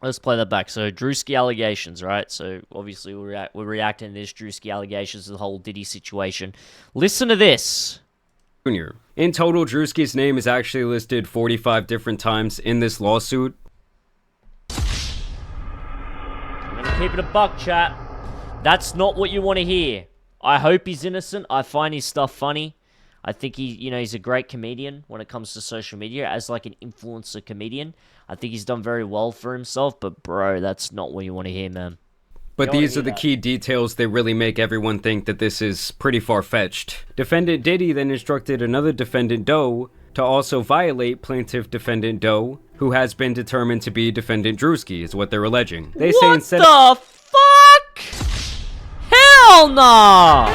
Let's play that back. So, Druski allegations, right? So, obviously, we're reacting to this Druski allegations, the whole Diddy situation. Listen to this. Jr. In total, Druski's name is actually listed 45 different times in this lawsuit. I'm going to keep it a buck, chat. That's not what you want to hear. I hope he's innocent. I find his stuff funny. I think he's a great comedian when it comes to social media as like an influencer comedian. I think he's done very well for himself, but bro, that's not what you want to hear, man. You But don't want to these are hear the that. key details that really make everyone think that this is pretty far-fetched. Defendant Diddy then instructed another defendant Doe to also violate plaintiff defendant Doe, who has been determined to be defendant Druski, is what they're alleging. They say What instead the fuck? Hell nah!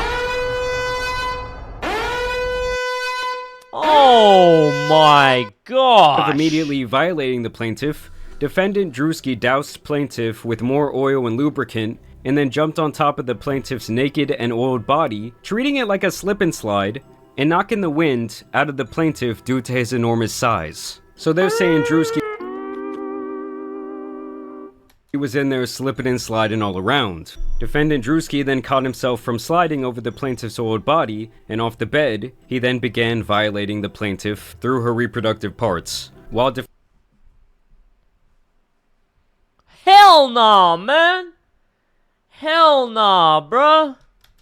Oh my of gosh! immediately violating the plaintiff, defendant Druski doused plaintiff with more oil and lubricant and then jumped on top of the plaintiff's naked and oiled body, treating it like a slip and slide, and knocking the wind out of the plaintiff due to his enormous size. So they're saying Druski was in there slipping and sliding all around. Defendant Druski then caught himself from sliding over the plaintiff's oiled body, and off the bed, he then began violating the plaintiff through her reproductive parts. While Hell nah, man! Hell nah, bruh!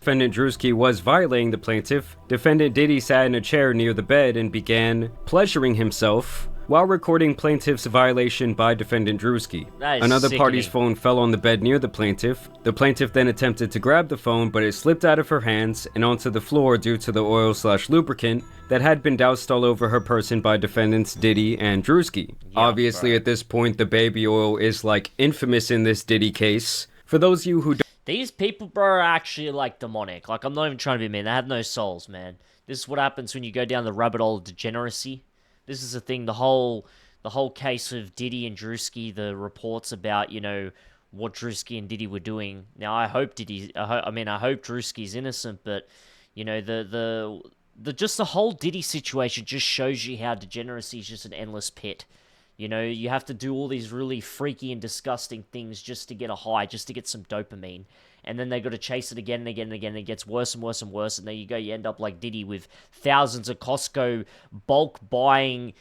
defendant Druski was violating the plaintiff, defendant Diddy sat in a chair near the bed and began pleasuring himself while recording plaintiff's violation by defendant Druski. That is Another sickening. party's phone fell on the bed near the plaintiff. The plaintiff then attempted to grab the phone, but it slipped out of her hands and onto the floor due to the oil/lubricant that had been doused all over her person by defendants Diddy and Druski. Obviously, bro. at this point, the baby oil is like infamous in this Diddy case. For those of you who These people, bro, are actually like demonic. Like, I'm not even trying to be mean. They have no souls, man. This is what happens when you go down the rabbit hole of degeneracy. This is the thing. The whole case of Diddy and Druski. The reports about what Druski and Diddy were doing. Now, I hope I hope Druski's innocent, but just the whole Diddy situation just shows you how degeneracy is just an endless pit. You have to do all these really freaky and disgusting things just to get a high, just to get some dopamine. And then they got to chase it again and again and again. And it gets worse and worse and worse. And there you go. You end up like Diddy with thousands of Costco bulk buying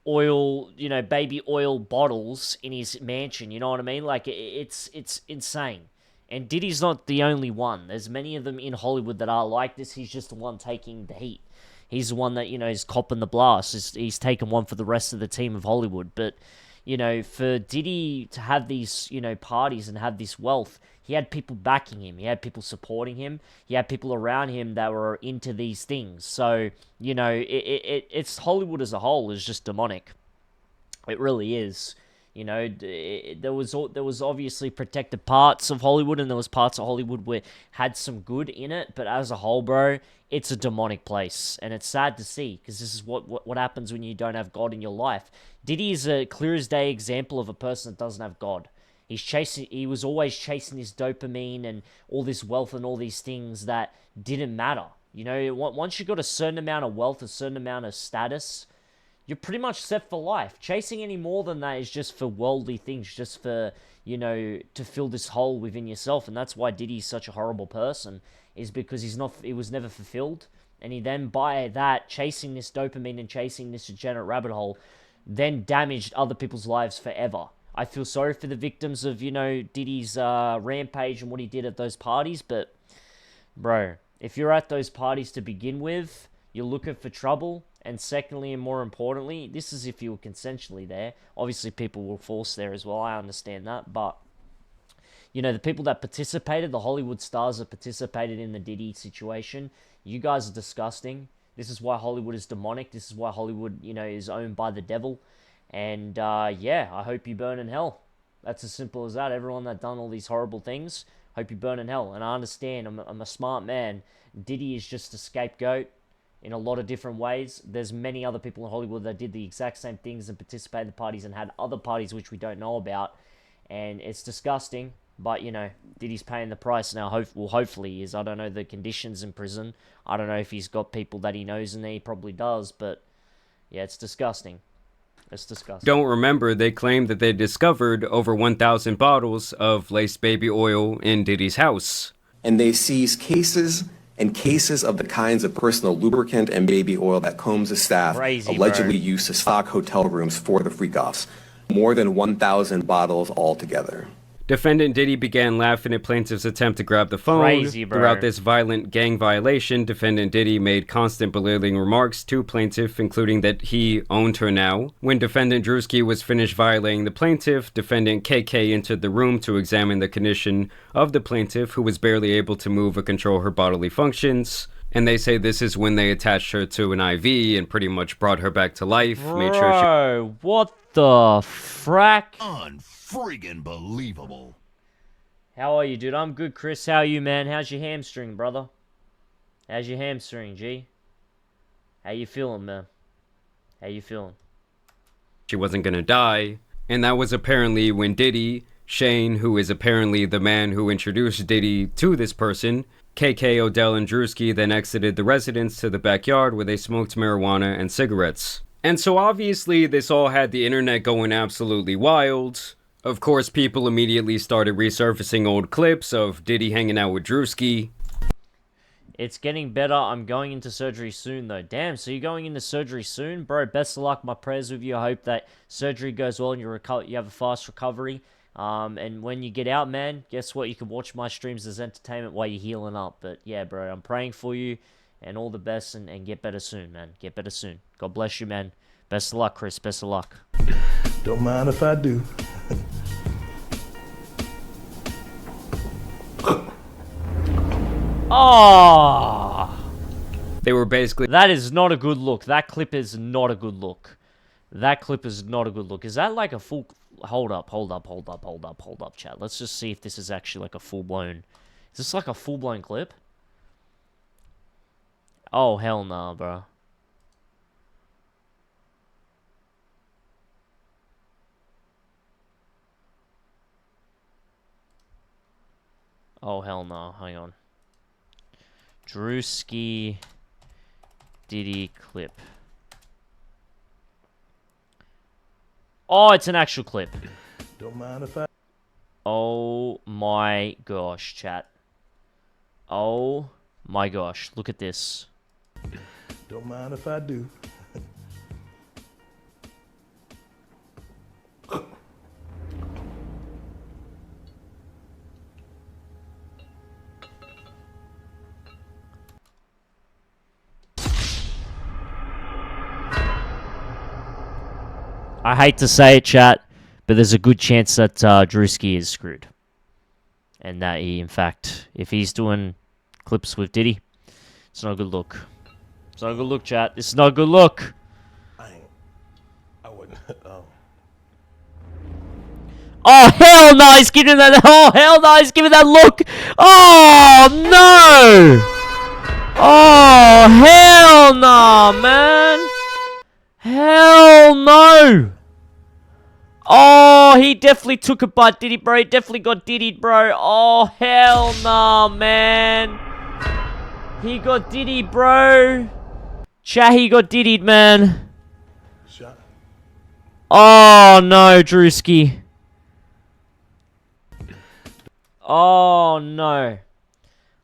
oil, baby oil bottles in his mansion. You know what I mean? Like, it's insane. And Diddy's not the only one. There's many of them in Hollywood that are like this. He's just the one taking the heat. He's the one that, is copping the blast. He's taken one for the rest of the team of Hollywood. But, for Diddy to have these, parties and have this wealth, he had people backing him. He had people supporting him. He had people around him that were into these things. So, it's Hollywood as a whole is just demonic. It really is. There was obviously protected parts of Hollywood, and there was parts of Hollywood where had some good in it. But as a whole, bro, it's a demonic place, and it's sad to see because this is what happens when you don't have God in your life. Diddy is a clear as day example of a person that doesn't have God. He was always chasing his dopamine and all this wealth and all these things that didn't matter. Once you got a certain amount of wealth, a certain amount of status, you're pretty much set for life. Chasing any more than that is just for worldly things, just for, to fill this hole within yourself. And that's why Diddy's such a horrible person, is because he was never fulfilled. And he then, by that, chasing this dopamine and chasing this degenerate rabbit hole, then damaged other people's lives forever. I feel sorry for the victims of, Diddy's rampage and what he did at those parties. But, bro, if you're at those parties to begin with, you're looking for trouble. And secondly, and more importantly, this is if you were consensually there. Obviously, people were forced there as well. I understand that. But, the people that participated, the Hollywood stars that participated in the Diddy situation, you guys are disgusting. This is why Hollywood is demonic. This is why Hollywood, is owned by the devil. And, I hope you burn in hell. That's as simple as that. Everyone that done all these horrible things, hope you burn in hell. And I understand, I'm a smart man. Diddy is just a scapegoat in a lot of different ways. There's many other people in Hollywood that did the exact same things and participated in parties and had other parties which we don't know about. And it's disgusting. But, Diddy's paying the price now. Hopefully he is. I don't know the conditions in prison. I don't know if he's got people that he knows in there. He probably does. But, yeah, it's disgusting. It's disgusting. Don't remember, they claimed that they discovered over 1,000 bottles of laced baby oil in Diddy's house. And they seized cases and cases of the kinds of personal lubricant and baby oil that Combs' staff allegedly used to stock hotel rooms for the freak-offs. More than 1,000 bottles altogether. Defendant Diddy began laughing at plaintiff's attempt to grab the phone. Throughout this violent gang violation, defendant Diddy made constant belittling remarks to plaintiff, including that he owned her now. When defendant Druski was finished violating the plaintiff, defendant KK entered the room to examine the condition of the plaintiff, who was barely able to move or control her bodily functions. And they say this is when they attached her to an IV and pretty much brought her back to life. Bro, what the frack? Unfreaking believable. How are you, dude? I'm good, Chris. How are you, man? How's your hamstring, brother? How's your hamstring, G? How you feeling, man? How you feeling? She wasn't gonna die. And that was apparently when Diddy, Shane, who is apparently the man who introduced Diddy to this person, KK, Odell, and Druski then exited the residence to the backyard where they smoked marijuana and cigarettes. And so obviously this all had the internet going absolutely wild. Of course, people immediately started resurfacing old clips of Diddy hanging out with Druski. It's getting better. I'm going into surgery soon, though. Damn, so you're going into surgery soon? Bro, best of luck. My prayers with you. I hope that surgery goes well and you have a fast recovery. And when you get out, man, guess what? You can watch my streams as entertainment while you're healing up. But yeah, bro, I'm praying for you and all the best and get better soon, man. Get better soon. God bless you, man. Best of luck, Chris. Best of luck. Don't mind if I do. Oh! They were basically... That is not a good look. That clip is not a good look. That clip is not a good look. Is that like a full... Hold up, chat. Let's just see if this is actually like a full-blown... Is this like a full-blown clip? Oh, hell nah, bro. Oh, hell no. Hang on. Druski Diddy clip. Oh, it's an actual clip. Don't mind if I... Oh my gosh, chat. Oh my gosh. Look at this. Don't mind if I do. I hate to say it, chat, but there's a good chance that Druski is screwed. And that he, in fact, if he's doing clips with Diddy, it's not a good look. It's not a good look, chat. This is not a good look. I wouldn't. Oh, hell no, he's giving that. Oh, hell no, he's giving that look. Oh, no. Oh, hell no, man. Hell no. Oh, he definitely took a bite, Diddy, bro. He definitely got Diddied, bro. Oh, hell no, man. He got Diddy, bro. Chat, he got Diddied, man. Shot. Oh, no, Druski. Oh, no.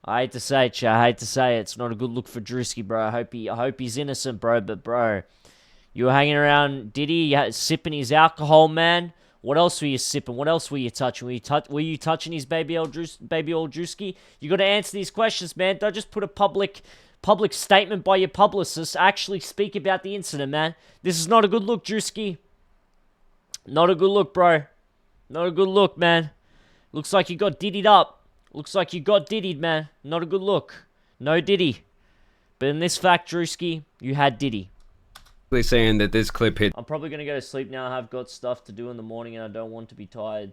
I hate to say it, chat. I hate to say it. It's not a good look for Druski, bro. I hope he's innocent, bro. But, bro, you were hanging around Diddy, sipping his alcohol, man. What else were you sipping? What else were you touching? Were you touching his baby old Druski? You got to answer these questions, man. Don't just put a public statement by your publicist. Actually speak about the incident, man. This is not a good look, Druski. Not a good look, bro. Not a good look, man. Looks like you got Diddied up. Looks like you got Diddied, man. Not a good look. No Diddy. But in this fact, Druski, you had Diddy. Saying that this clip hit. I'm probably going to go to sleep now. I've got stuff to do in the morning and I don't want to be tired.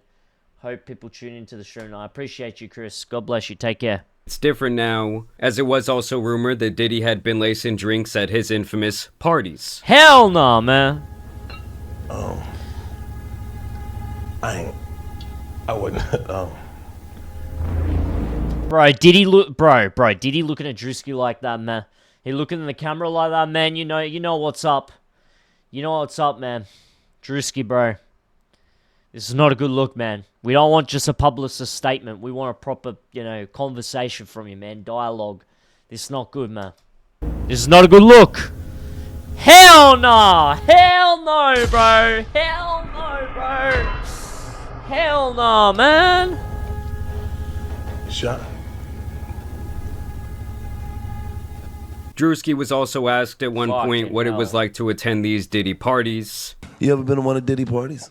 Hope people tune into the show. And I appreciate you, Chris. God bless you. Take care. It's different now, as it was also rumored that Diddy had been lacing drinks at his infamous parties. Hell no, man. I wouldn't. Bro, Diddy Diddy looking at Druski like that, man. He looking in the camera like that, man. You know what's up. You know what's up, man. Druski, bro. This is not a good look, man. We don't want just a publicist statement. We want a proper, conversation from you, man. Dialogue. This is not good, man. This is not a good look. Hell nah! Hell no, bro! Hell no, bro! Hell nah, man! Shot. Druski was also asked at one point Fucking what it hell. was like to attend these Diddy parties. You ever been to one of Diddy parties?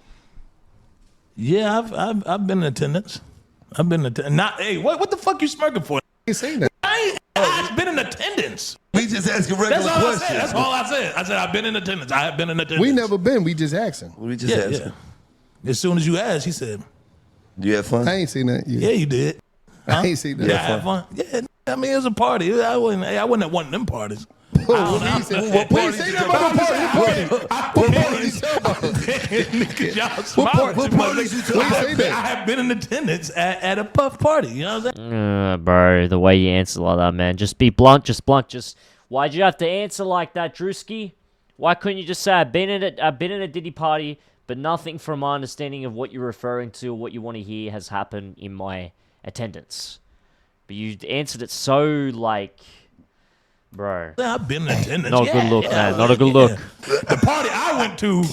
Yeah, I've been in attendance. I've been in attendance. Not, hey, what the fuck you smirking for? You saying that? I've been in attendance. We just asking regular That's all I said. questions. That's all I said. I said I've been in attendance. I have been in attendance. We never been. We just asking. We just asking. Yeah. As soon as you asked, he said, Do you have fun? I ain't seen that yet. "Yeah, you did." I ain't seen that. Yeah, I had fun. Yeah, I mean it was a party. I wasn't at one of them parties. What party? Say that about the party. What party you talking about? Y'all smiling what too much. parties you talking about? I have been in attendance at a puff party. You know what I'm saying? Bro, the way you answer like that, man. Just be blunt, just blunt. Why'd you have to answer like that, Druski? Why couldn't you just say, I've been in a Diddy party, but nothing from my understanding of what you're referring to or what you want to hear has happened in my attendance. But you answered it so, like, bro. Yeah, I've been in attendance. Not a good look, man. Not a good look. The party I went to,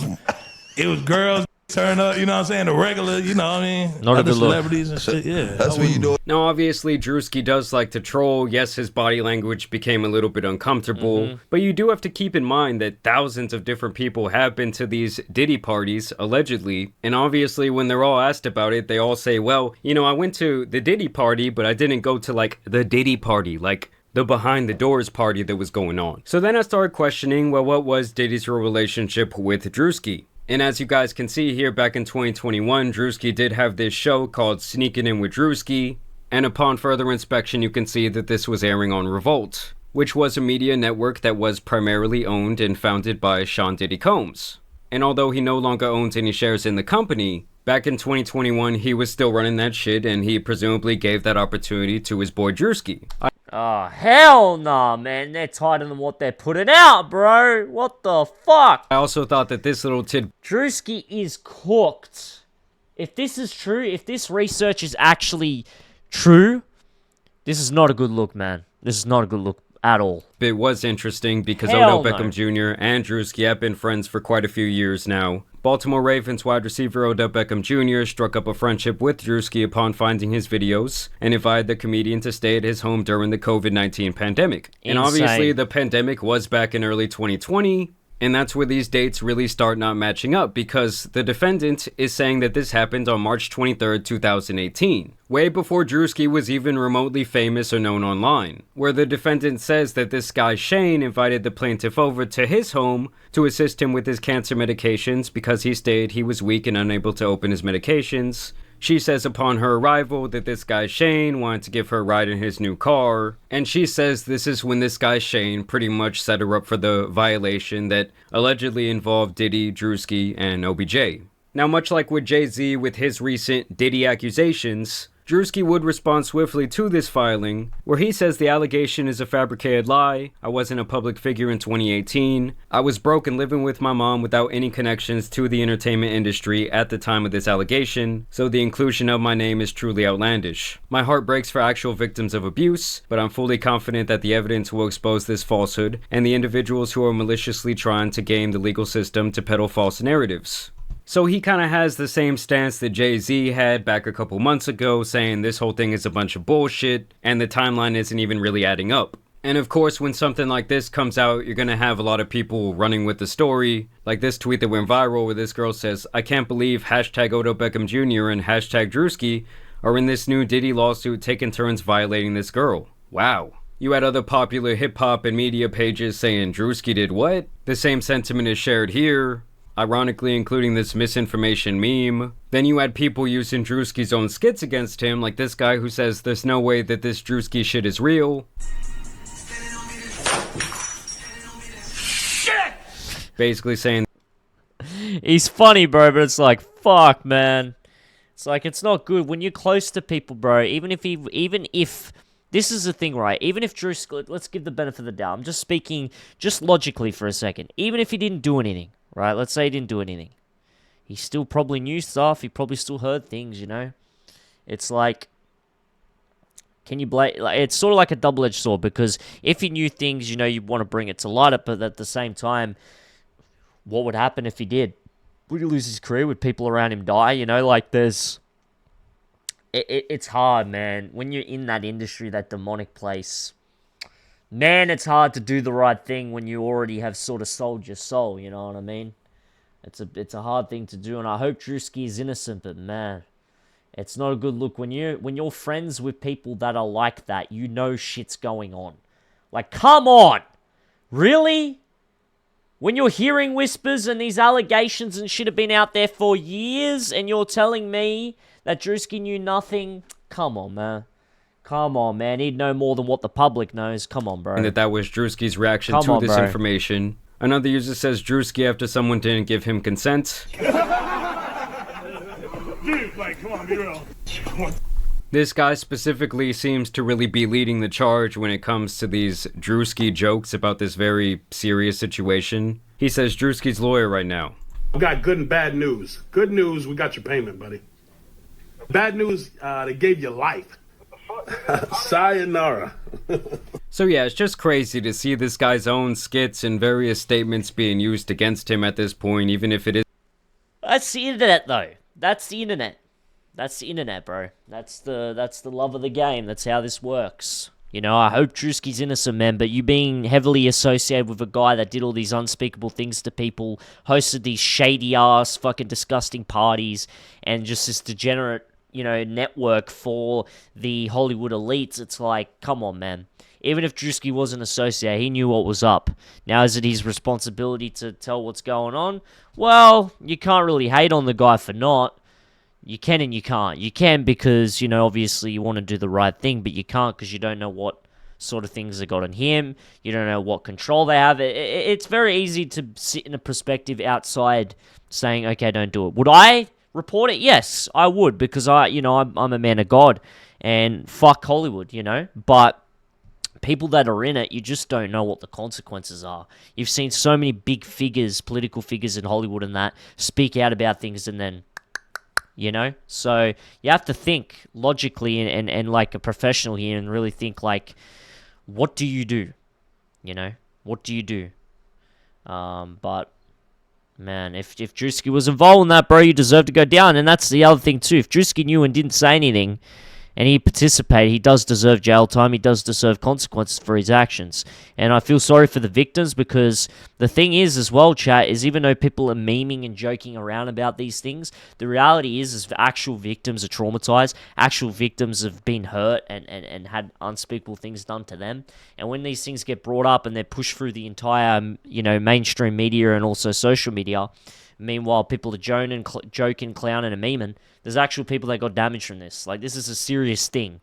it was girls turn up, you know what I'm saying? The regular, you know what I mean? Not a Other good look. celebrities and shit, yeah. That's what you do. Now, obviously, Druski does like to troll. Yes, his body language became a little bit uncomfortable. But you do have to keep in mind that thousands of different people have been to these Diddy parties, allegedly. And obviously, when they're all asked about it, they all say, well, I went to the Diddy party, but I didn't go to, like, the Diddy party. Like, the behind the doors party that was going on. So then I started questioning, well, what was Diddy's real relationship with Druski? And as you guys can see here, back in 2021, Druski did have this show called Sneaking In with Druski. And upon further inspection, you can see that this was airing on Revolt, which was a media network that was primarily owned and founded by Sean Diddy Combs. And although he no longer owns any shares in the company, back in 2021, he was still running that shit, and he presumably gave that opportunity to his boy Druski. Oh, hell nah, man. They're tighter than what they're putting out, bro. What the fuck? I also thought that this little tidbit Druski is cooked. If this is true, if this research is actually true, this is not a good look, man. This is not a good look at all. was interesting because Hell Odell no. Beckham Jr. and Druski have been friends for quite a few years now. Baltimore Ravens wide receiver Odell Beckham Jr. struck up a friendship with Druski upon finding his videos and invited the comedian to stay at his home during the COVID-19 pandemic. And obviously Insane. the pandemic was back in early 2020, and that's where these dates really start not matching up because the defendant is saying that this happened on March 23rd, 2018, way before Druski was even remotely famous or known online, where the defendant says that this guy Shane invited the plaintiff over to his home to assist him with his cancer medications because he stated he was weak and unable to open his medications. She says upon her arrival that this guy Shane wanted to give her a ride in his new car, and she says this is when this guy Shane pretty much set her up for the violation that allegedly involved Diddy, Druski, and OBJ. Now, much like with Jay-Z with his recent Diddy accusations, Druski would respond swiftly to this filing, where he says the allegation is a fabricated lie. I wasn't a public figure in 2018. I was broke and living with my mom without any connections to the entertainment industry at the time of this allegation, so the inclusion of my name is truly outlandish. My heart breaks for actual victims of abuse, but I'm fully confident that the evidence will expose this falsehood and the individuals who are maliciously trying to game the legal system to peddle false narratives. So he kind of has the same stance that Jay-Z had back a couple months ago, saying this whole thing is a bunch of bullshit, and the timeline isn't even really adding up. And of course, when something like this comes out, you're gonna have a lot of people running with the story, like this tweet that went viral where this girl says, I can't believe hashtag Odell Beckham Jr. and hashtag Druski are in this new Diddy lawsuit taking turns violating this girl. Wow. You had other popular hip-hop and media pages saying Druski did what? The same sentiment is shared here, ironically including this misinformation meme. Then you had people using Druski's own skits against him, like this guy who says there's no way that this Druski shit is real. Shit! Basically saying He's funny, bro, but it's like, fuck, man. It's like, it's not good. When you're close to people, bro, even if, this is the thing, right? Even if Druski, let's give the benefit of the doubt. I'm just speaking, just logically for a second. Even if he didn't do anything, right? Let's say he didn't do anything. he still probably knew stuff. He probably still heard things, you know? It's like, can you blame... Like, it's sort of like a double-edged sword, because if he knew things, you know, you want to bring it to light, but at the same time, what would happen if he did? Would he lose his career? Would people around him die? You know, like, there's... It's hard, man. When you're in that industry, that demonic place, man, it's hard to do the right thing when you already have sort of sold your soul, you know what I mean? It's a hard thing to do, and I hope Druski is innocent, but man, it's not a good look when you're friends with people that are like that. You know shit's going on. Like, come on! Really? When you're hearing whispers and these allegations and shit have been out there for years, and you're telling me that Druski knew nothing? Come on, man. Come on, man. He'd know more than what the public knows. Come on, bro. And that was Druski's reaction to this information. Another user says Druski after someone didn't give him consent. Dude, like, come on, be real. This guy specifically seems to really be leading the charge when it comes to these Druski jokes about this very serious situation. He says Druski's lawyer right now. We got good and bad news. Good news, we got your payment, buddy. Bad news, they gave you life. Sayonara. So yeah, it's just crazy to see this guy's own skits and various statements being used against him at this point, even if it is... That's the internet, though. That's the internet. That's the internet, bro. That's the love of the game. That's how this works. You know, I hope Druski's innocent, man, but you being heavily associated with a guy that did all these unspeakable things to people, hosted these shady-ass, fucking disgusting parties, and just this degenerate, you know, network for the Hollywood elites, it's like, come on, man. Even if Druski wasn't associated, he knew what was up. Now, is it his responsibility to tell what's going on? Well, you can't really hate on the guy for not. You can and you can't. You can because, you know, obviously you want to do the right thing, but you can't because you don't know what sort of things they got on him. You don't know what control they have. It's very easy to sit in a perspective outside saying, okay, don't do it. Would I report it? Yes, I would, because I'm a man of God and fuck Hollywood, you know, but people that are in it, you just don't know what the consequences are. You've seen so many big figures, political figures in Hollywood and that, speak out about things and then, you know? So you have to think logically and like a professional here and really think like, what do you do? You know? What do you do? But, man, if Druski was involved in that, bro, you deserve to go down. And that's the other thing too. If Druski knew and didn't say anything, and he participated, he does deserve jail time, he does deserve consequences for his actions. And I feel sorry for the victims, because the thing is as well, chat, is even though people are memeing and joking around about these things, the reality is actual victims are traumatized, actual victims have been hurt and had unspeakable things done to them. And when these things get brought up and they're pushed through the entire, you know, mainstream media and also social media, meanwhile people are joking, clowning and memeing, there's actual people that got damaged from this. Like, this is a serious thing.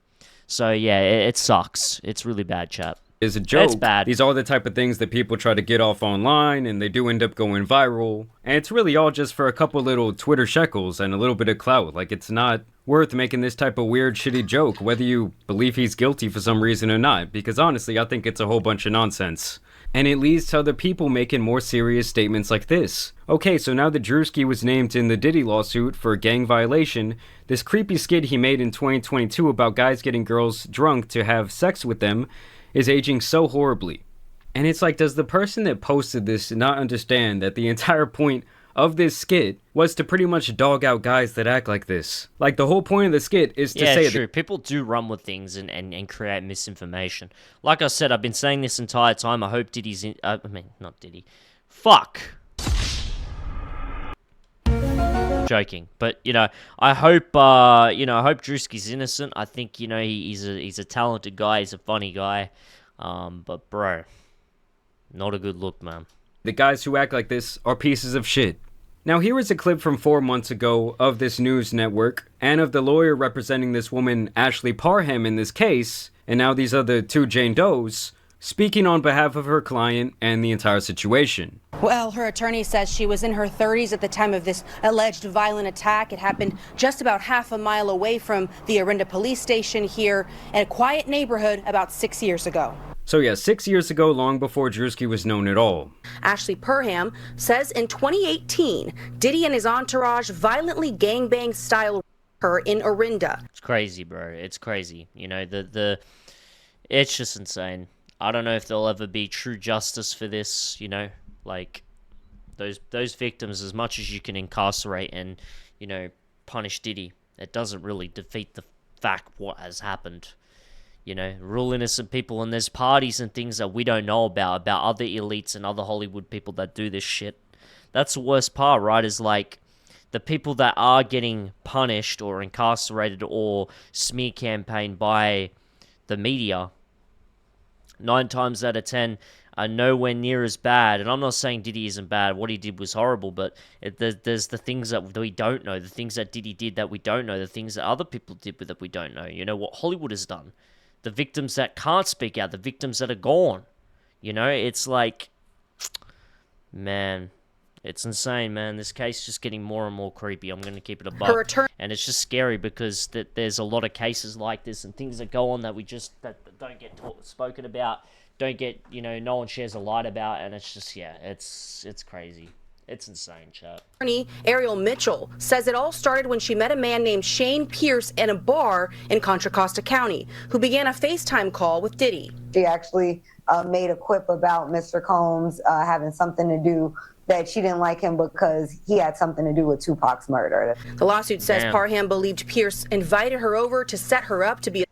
So, yeah, it sucks. It's really bad, chap. It's a joke. It's bad. These are the type of things that people try to get off online, and they do end up going viral. And it's really all just for a couple little Twitter shekels and a little bit of clout. Like, it's not worth making this type of weird, shitty joke, whether you believe he's guilty for some reason or not. Because honestly, I think it's a whole bunch of nonsense. And it leads to other people making more serious statements like this. Okay, so now that Druski was named in the Diddy lawsuit for gang violation, this creepy skit he made in 2022 about guys getting girls drunk to have sex with them is aging so horribly. And it's like, does the person that posted this not understand that the entire point of this skit was to pretty much dog out guys that act like this? Like, the whole point of the skit is to say true. People do run with things and create misinformation. Like I said, I've been saying this entire time. I hope Diddy's in... not Diddy. Fuck. Joking. But, you know, I hope Druski's innocent. I think, you know, he's a talented guy. He's a funny guy. But, bro, not a good look, man. The guys who act like this are pieces of shit. Now here is a clip from 4 months ago of this news network, and of the lawyer representing this woman, Ashley Parham, in this case, and now these other two Jane Does, speaking on behalf of her client and the entire situation. Well, her attorney says she was in her 30s at the time of this alleged violent attack. It happened just about half a mile away from the Orinda police station here in a quiet neighborhood about 6 years ago. So yeah, 6 years ago, long before Druski was known at all. Ashley Perham says in 2018, Diddy and his entourage violently gangbang style her in Orinda. It's crazy, bro. It's crazy. You know, it's just insane. I don't know if there'll ever be true justice for this, you know, like those victims, as much as you can incarcerate and, you know, punish Diddy, it doesn't really defeat the fact what has happened. You know, real innocent people, and there's parties and things that we don't know about other elites and other Hollywood people that do this shit. That's the worst part, right? Is like the people that are getting punished or incarcerated or smear campaigned by the media, 9 times out of 10 are nowhere near as bad. And I'm not saying Diddy isn't bad. What he did was horrible, but there's the things that we don't know, the things that Diddy did that we don't know, the things that other people did that we don't know. You know, what Hollywood has done. The victims that can't speak out, the victims that are gone. You know, it's like, man, it's insane, man. This case is just getting more and more creepy. I'm going to keep it a buck. And it's just scary because there's a lot of cases like this and things that go on that that don't get spoken about, don't get, you know, no one shares a light about, and it's just, yeah, it's crazy. It's insane, chat. Attorney Ariel Mitchell says it all started when she met a man named Shane Pierce in a bar in Contra Costa County, who began a FaceTime call with Diddy. She actually made a quip about Mr. Combs having something to do, that she didn't like him because he had something to do with Tupac's murder. The lawsuit says Parham believed Pierce invited her over to set her up to be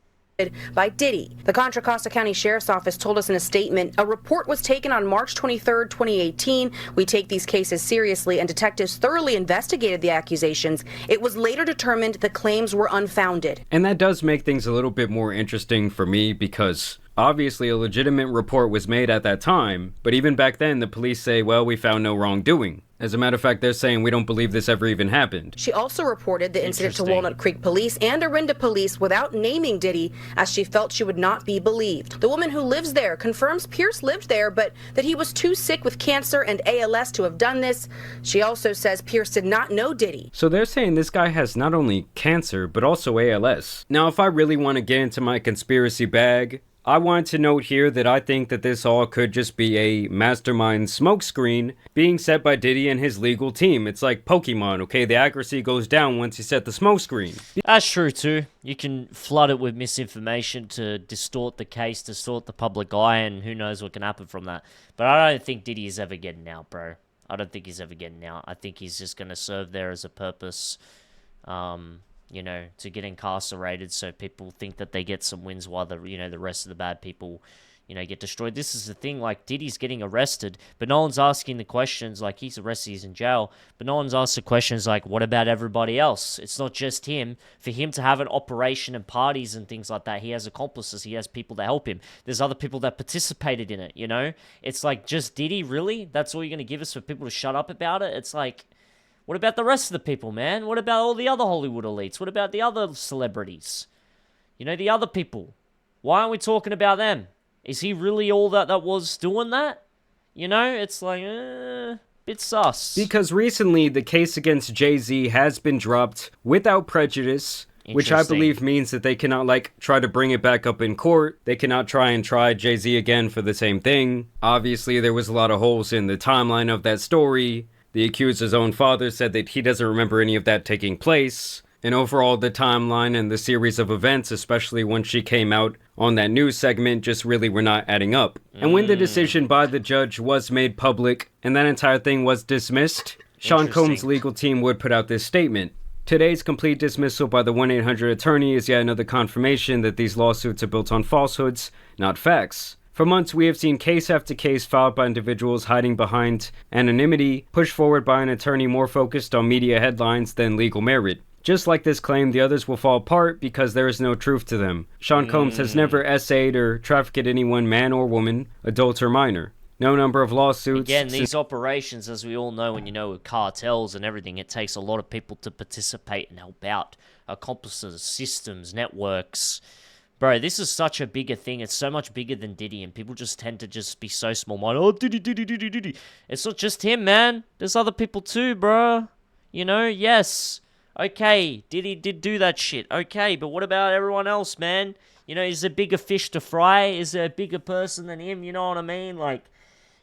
by Diddy. The Contra Costa County Sheriff's Office told us in a statement, a report was taken on March 23rd, 2018. We take these cases seriously, and detectives thoroughly investigated the accusations. It was later determined the claims were unfounded. And that does make things a little bit more interesting for me because obviously a legitimate report was made at that time, but even back then the police say, well, we found no wrongdoing. As a matter of fact, they're saying we don't believe this ever even happened. She also reported the incident to Walnut Creek Police and Orinda Police without naming Diddy, as she felt she would not be believed. The woman who lives there confirms Pierce lived there, but that he was too sick with cancer and ALS to have done this. She also says Pierce did not know Diddy. So they're saying this guy has not only cancer, but also ALS. Now, if I really want to get into my conspiracy bag, I want to note here that I think that this all could just be a mastermind smokescreen being set by Diddy and his legal team. It's like Pokemon, okay? The accuracy goes down once you set the smokescreen. That's true too. You can flood it with misinformation to distort the case, distort the public eye, and who knows what can happen from that. But I don't think Diddy is ever getting out, bro. I don't think he's ever getting out. I think he's just going to serve there as a purpose. You know, to get incarcerated so people think that they get some wins while the rest of the bad people, you know, get destroyed. This is the thing, like, Diddy's getting arrested, but no one's asking the questions, like, he's arrested, he's in jail, but no one's asked the questions like, what about everybody else? It's not just him. For him to have an operation and parties and things like that, he has accomplices, he has people that help him. There's other people that participated in it, you know? It's like, just Diddy, really? That's all you're going to give us for people to shut up about it? It's like, what about the rest of the people, man? What about all the other Hollywood elites? What about the other celebrities? You know, the other people. Why aren't we talking about them? Is he really all that was doing that? You know, it's like, bit sus. Because recently, the case against Jay-Z has been dropped without prejudice, which I believe means that they cannot, like, try to bring it back up in court. They cannot try Jay-Z again for the same thing. Obviously, there was a lot of holes in the timeline of that story. The accuser's own father said that he doesn't remember any of that taking place. And overall, the timeline and the series of events, especially when she came out on that news segment, just really were not adding up. And when the decision by the judge was made public and that entire thing was dismissed, Sean Combs' legal team would put out this statement. Today's complete dismissal by the 1-800 attorney is yet another confirmation that these lawsuits are built on falsehoods, not facts. For months, we have seen case after case filed by individuals hiding behind anonymity, pushed forward by an attorney more focused on media headlines than legal merit. Just like this claim, the others will fall apart because there is no truth to them. Sean Combs has never essayed or trafficked anyone, man or woman, adult or minor. No number of lawsuits. Again, these operations, as we all know, and you know, with cartels and everything, it takes a lot of people to participate and help out. Accomplices, systems, networks. Bro, this is such a bigger thing. It's so much bigger than Diddy, and people just tend to just be so small-minded. Oh, Diddy. It's not just him, man. There's other people too, bro. You know, yes. Okay, Diddy did do that shit. Okay, but what about everyone else, man? You know, is there bigger fish to fry? Is there a bigger person than him? You know what I mean? Like,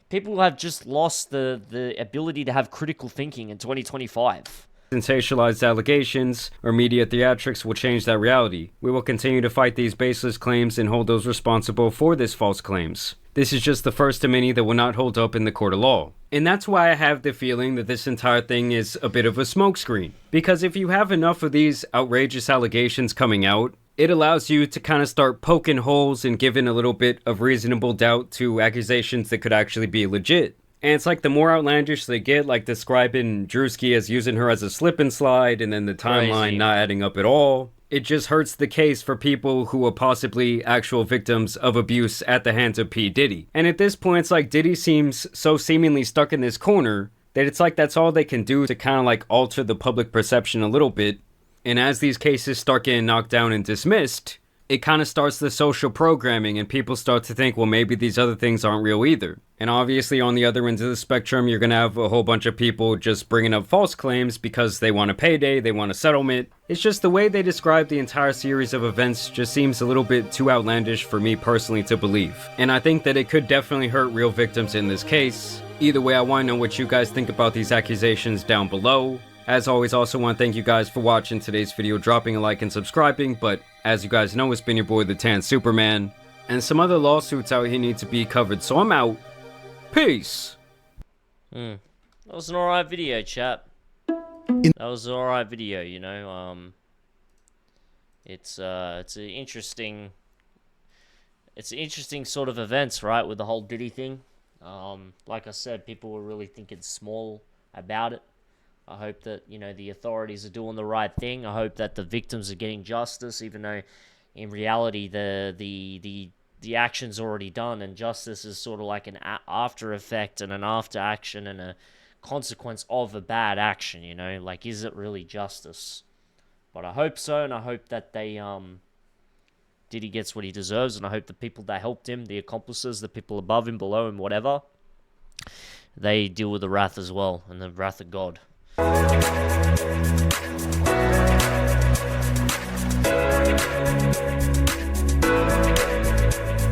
people have just lost the ability to have critical thinking in 2025. Sensationalized allegations or media theatrics will change that reality. We will continue to fight these baseless claims and hold those responsible for these false claims. This is just the first of many that will not hold up in the court of law. And that's why I have the feeling that this entire thing is a bit of a smokescreen. Because if you have enough of these outrageous allegations coming out, it allows you to kind of start poking holes and giving a little bit of reasonable doubt to accusations that could actually be legit. And it's like the more outlandish they get, like describing Druski as using her as a slip and slide and then the timeline not adding up at all, it just hurts the case for people who are possibly actual victims of abuse at the hands of P. Diddy. And at this point, it's like Diddy seems so seemingly stuck in this corner that it's like that's all they can do to kind of like alter the public perception a little bit. And as these cases start getting knocked down and dismissed, it kind of starts the social programming and people start to think, well, maybe these other things aren't real either. And obviously on the other end of the spectrum, you're going to have a whole bunch of people just bringing up false claims because they want a payday, they want a settlement. It's just the way they describe the entire series of events just seems a little bit too outlandish for me personally to believe. And I think that it could definitely hurt real victims in this case. Either way, I want to know what you guys think about these accusations down below. As always, also want to thank you guys for watching today's video, dropping a like and subscribing, but as you guys know, it's been your boy, the Tan Superman, and some other lawsuits out here need to be covered, so I'm out. Peace! That was an alright video, chap. That was an alright video, you know, it's an interesting sort of events, right, with the whole Diddy thing. Like I said, people were really thinking small about it. I hope that, you know, the authorities are doing the right thing. I hope that the victims are getting justice, even though in reality the action's already done, and justice is sort of like an after effect and an after action and a consequence of a bad action, you know? Like, is it really justice? But I hope so, and I hope that Diddy gets what he deserves, and I hope the people that helped him, the accomplices, the people above him, below him, whatever, they deal with the wrath as well, and the wrath of God.